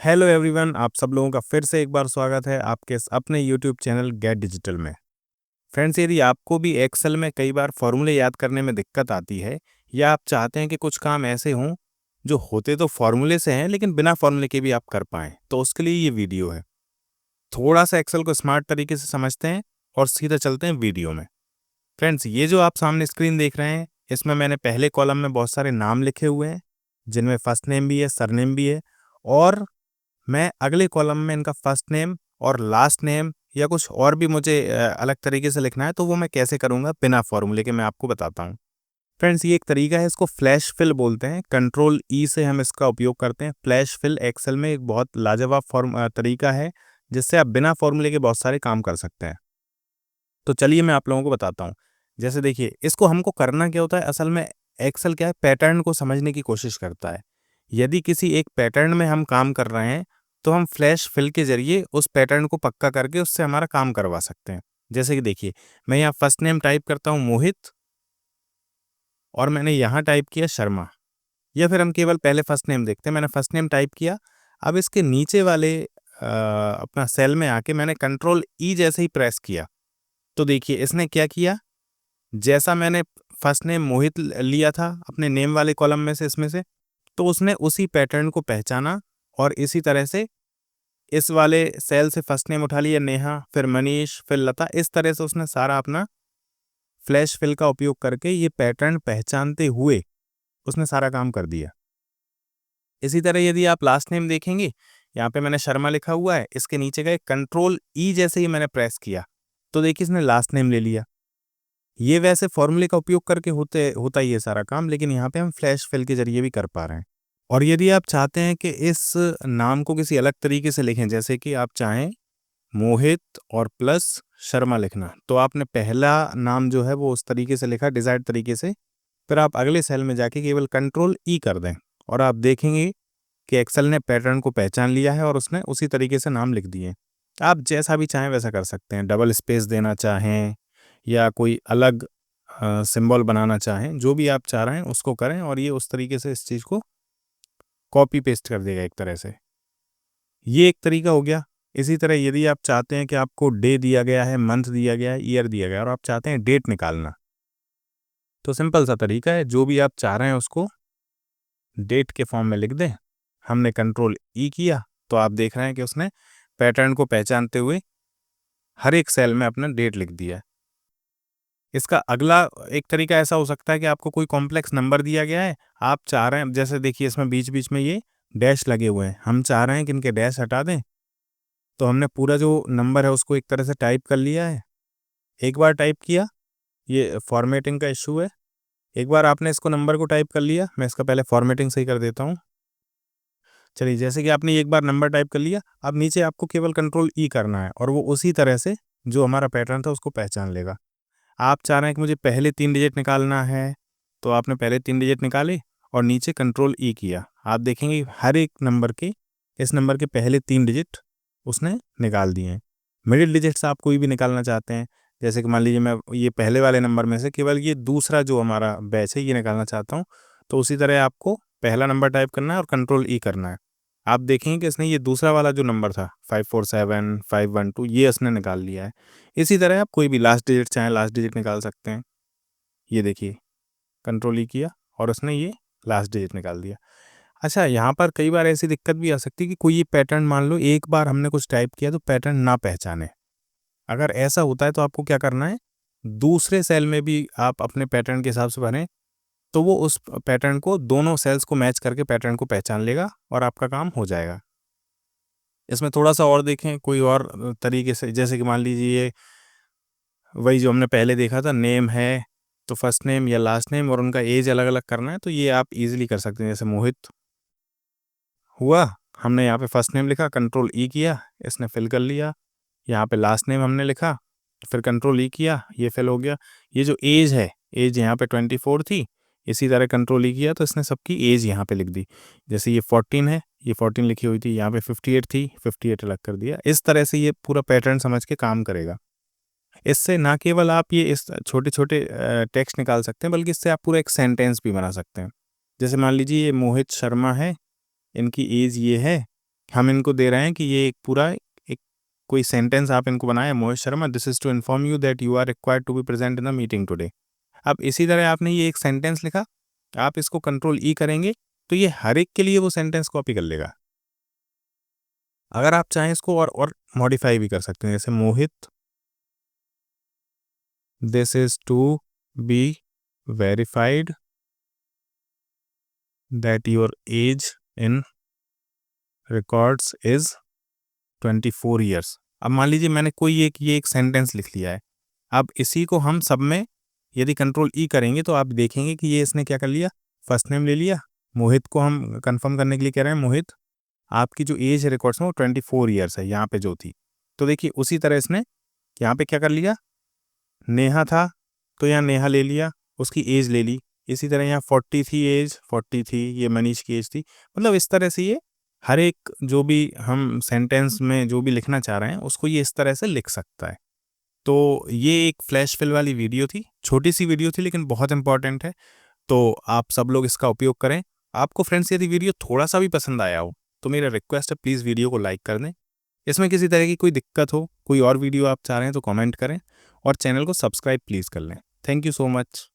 Hello everyone, आप सब लोगों का फिर से एक बार स्वागत है आपके अपने यूट्यूब चैनल गेट डिजिटल में। फ्रेंड्स, यदि आपको भी एक्सेल में कई बार फॉर्मूले याद करने में दिक्कत आती है या आप चाहते हैं कि कुछ काम ऐसे हों जो होते तो फॉर्मूले से हैं लेकिन बिना फॉर्मूले के भी आप कर पाएं, तो उसके लिए ये वीडियो है। थोड़ा सा एक्सेल को स्मार्ट तरीके से समझते हैं और सीधा चलते हैं वीडियो में। फ्रेंड्स, ये जो आप सामने स्क्रीन देख रहे हैं, इसमें मैंने पहले कॉलम में बहुत सारे नाम लिखे हुए हैं, जिनमें फर्स्ट नेम भी है, सरनेम भी है। और मैं अगले कॉलम में इनका फर्स्ट नेम और लास्ट नेम या कुछ और भी मुझे अलग तरीके से लिखना है, तो वो मैं कैसे करूँगा बिना फॉर्मूले के, मैं आपको बताता हूँ। फ्रेंड्स, ये एक तरीका है, इसको फ्लैश फिल बोलते हैं। कंट्रोल ई से हम इसका उपयोग करते हैं। फ्लैश फिल एक्सेल में एक बहुत लाजवाब तरीका है, जिससे आप बिना फॉर्मूले के बहुत सारे काम कर सकते हैं। तो चलिए मैं आप लोगों को बताता हूँ। जैसे देखिए, इसको हमको करना क्या होता है, असल में एक्सेल क्या है, पैटर्न को समझने की कोशिश करता है। यदि किसी एक पैटर्न में हम काम कर रहे हैं, तो हम फ्लैश फिल के ज़रिए उस पैटर्न को पक्का करके उससे हमारा काम करवा सकते हैं। जैसे कि देखिए, मैं यहाँ फर्स्ट नेम टाइप करता हूँ मोहित, और मैंने यहाँ टाइप किया शर्मा। या फिर हम केवल पहले फर्स्ट नेम देखते हैं। मैंने फर्स्ट नेम टाइप किया। अब इसके नीचे वाले अपना सेल में आके मैंने कंट्रोल ई जैसे ही प्रेस किया, तो देखिए इसने क्या किया, जैसा मैंने फर्स्ट नेम मोहित लिया था अपने नेम वाले कॉलम में से, इसमें से, तो उसने उसी पैटर्न को पहचाना और इसी तरह से इस वाले सेल से फर्स्ट नेम उठा लिया नेहा, फिर मनीष, फिर लता। इस तरह से उसने सारा अपना फ्लैश फिल का उपयोग करके ये पैटर्न पहचानते हुए उसने सारा काम कर दिया। इसी तरह यदि आप लास्ट नेम देखेंगे, यहाँ पे मैंने शर्मा लिखा हुआ है, इसके नीचे गए कंट्रोल ई जैसे ही मैंने प्रेस किया, तो देखिए इसने लास्ट नेम ले लिया। ये वैसे फॉर्मूले का उपयोग करके होता ही है सारा काम, लेकिन यहाँ पे हम फ्लैश फिल के जरिए भी कर पा रहे हैं। और यदि आप चाहते हैं कि इस नाम को किसी अलग तरीके से लिखें, जैसे कि आप चाहें मोहित और प्लस शर्मा लिखना, तो आपने पहला नाम जो है वो उस तरीके से लिखा डिजायर्ड तरीके से, फिर आप अगले सेल में जाके केवल कंट्रोल ई कर दें और आप देखेंगे कि एक्सेल ने पैटर्न को पहचान लिया है और उसने उसी तरीके से नाम लिख दिए। आप जैसा भी चाहें वैसा कर सकते हैं, डबल स्पेस देना चाहें या कोई अलग सिंबल बनाना चाहें, जो भी आप चाह रहे हैं उसको करें और ये उस तरीके से इस चीज़ को कॉपी पेस्ट कर देगा एक तरह से। ये एक तरीका हो गया। इसी तरह यदि आप चाहते हैं कि आपको डे दिया गया है, मंथ दिया गया है, ईयर दिया गया है और आप चाहते हैं डेट निकालना, तो सिंपल सा तरीका है, जो भी आप चाह रहे हैं उसको डेट के फॉर्म में लिख दें। हमने कंट्रोल ई किया तो आप देख रहे हैं कि उसने पैटर्न को पहचानते हुए हर एक सेल में अपना डेट लिख दिया है। इसका अगला एक तरीका ऐसा हो सकता है कि आपको कोई कॉम्प्लेक्स नंबर दिया गया है, आप चाह रहे हैं, जैसे देखिए इसमें बीच बीच में ये डैश लगे हुए हैं, हम चाह रहे हैं कि इनके डैश हटा दें, तो हमने पूरा जो नंबर है उसको एक तरह से टाइप कर लिया है। एक बार टाइप किया, ये फॉर्मेटिंग का इशू है। एक बार आपने इसको नंबर को टाइप कर लिया, मैं इसका पहले फॉर्मेटिंग सही कर देता हूँ। चलिए, जैसे कि आपने एक बार नंबर टाइप कर लिया, अब नीचे आपको केवल कंट्रोल ई करना है और वो उसी तरह से जो हमारा पैटर्न था उसको पहचान लेगा। आप चाह रहे हैं कि मुझे पहले 3 डिजिट निकालना है, तो आपने पहले 3 डिजिट निकाले और नीचे कंट्रोल ई किया। आप देखेंगे हर एक नंबर के, इस नंबर के पहले 3 डिजिट उसने निकाल दिए हैं। मिडिल डिजिट्स आप कोई भी निकालना चाहते हैं, जैसे कि मान लीजिए मैं ये पहले वाले नंबर में से केवल ये दूसरा जो हमारा बैच है ये निकालना चाहता हूँ, तो उसी तरह आपको पहला नंबर टाइप करना है और कंट्रोल ई करना है। आप देखेंगे कि इसने ये दूसरा वाला जो नंबर था 547 512 ये इसने निकाल लिया है। इसी तरह आप कोई भी लास्ट डिजिट चाहें लास्ट डिजिट निकाल सकते हैं। ये देखिए कंट्रोल ई किया और उसने ये लास्ट डिजिट निकाल दिया। अच्छा, यहाँ पर कई बार ऐसी दिक्कत भी आ सकती है कि कोई ये पैटर्न, मान लो एक बार हमने कुछ टाइप किया तो पैटर्न ना पहचाने। अगर ऐसा होता है तो आपको क्या करना है, दूसरे सेल में भी आप अपने पैटर्न के हिसाब से भरें, तो वो उस पैटर्न को दोनों सेल्स को मैच करके पैटर्न को पहचान लेगा और आपका काम हो जाएगा। इसमें थोड़ा-सा और देखें कोई और तरीके से, जैसे कि मान लीजिए ये वही जो हमने पहले देखा था, नेम है तो फर्स्ट नेम या लास्ट नेम और उनका एज अलग-अलग करना है, तो ये आप ईज़िली कर सकते हैं। जैसे मोहित हुआ, हमने यहाँ पे फर्स्ट नेम लिखा, कंट्रोल ई किया, इसने फिल कर लिया। यहाँ पे लास्ट नेम हमने लिखा, फिर कंट्रोल ई किया, ये फिल हो गया। ये जो एज है, एज यहाँ पे 24 थी, इसी तरह कंट्रोल ई किया तो इसने सबकी एज यहाँ पे लिख दी। जैसे ये 14 है, ये 14 लिखी हुई थी, यहाँ पे 58 थी, 58 अलग कर दिया। इस तरह से ये पूरा पैटर्न समझ के काम करेगा। इससे ना केवल आप ये इस छोटे-छोटे टेक्स्ट निकाल सकते हैं, बल्कि इससे आप पूरा एक सेंटेंस भी बना सकते हैं। जैसे मान लीजिए ये मोहित शर्मा है, इनकी एज ये है, हम इनको दे रहे हैं कि ये एक पूरा एक कोई सेंटेंस आप इनको बनाए, Mohit Sharma this is to inform you that you are required to be present in the meeting today. अब इसी तरह आपने ये एक सेंटेंस लिखा, आप इसको कंट्रोल ई करेंगे तो ये हर एक के लिए वो सेंटेंस कॉपी कर लेगा। अगर आप चाहें इसको और मॉडिफाई भी कर सकते हैं, जैसे Mohit this is to be verified that your age in records is 24 years. अब मान लीजिए मैंने कोई ये एक सेंटेंस लिख लिया है। अब इसी को हम सब में यदि कंट्रोल ई करेंगे तो आप देखेंगे कि ये इसने क्या कर लिया, फर्स्ट नेम ले लिया। मोहित को हम कंफर्म करने के लिए कह रहे हैं, मोहित आपकी जो एज रिकॉर्ड्स में वो 24 ईयर्स है यहाँ पे जो थी। तो देखिए उसी तरह इसने यहाँ पे क्या कर लिया, नेहा था तो यहाँ नेहा ले लिया, उसकी एज ले ली। इसी तरह यहाँ 40 थी एज, 40 थी, ये मनीष की एज थी। मतलब इस तरह से ये हर एक जो भी हम सेंटेंस में जो भी लिखना चाह रहे हैं उसको ये इस तरह से लिख सकता है। तो ये एक फ्लैश फिल वाली वीडियो थी, छोटी सी वीडियो थी लेकिन बहुत इंपॉर्टेंट है। तो आप सब लोग इसका उपयोग करें। आपको फ्रेंड्स यदि वीडियो थोड़ा सा भी पसंद आया हो तो मेरा रिक्वेस्ट है प्लीज़ वीडियो को लाइक कर दें। इसमें किसी तरह की कोई दिक्कत हो, कोई और वीडियो आप चाह रहे हैं तो कमेंट करें और चैनल को सब्सक्राइब प्लीज़ कर लें। Thank you so much.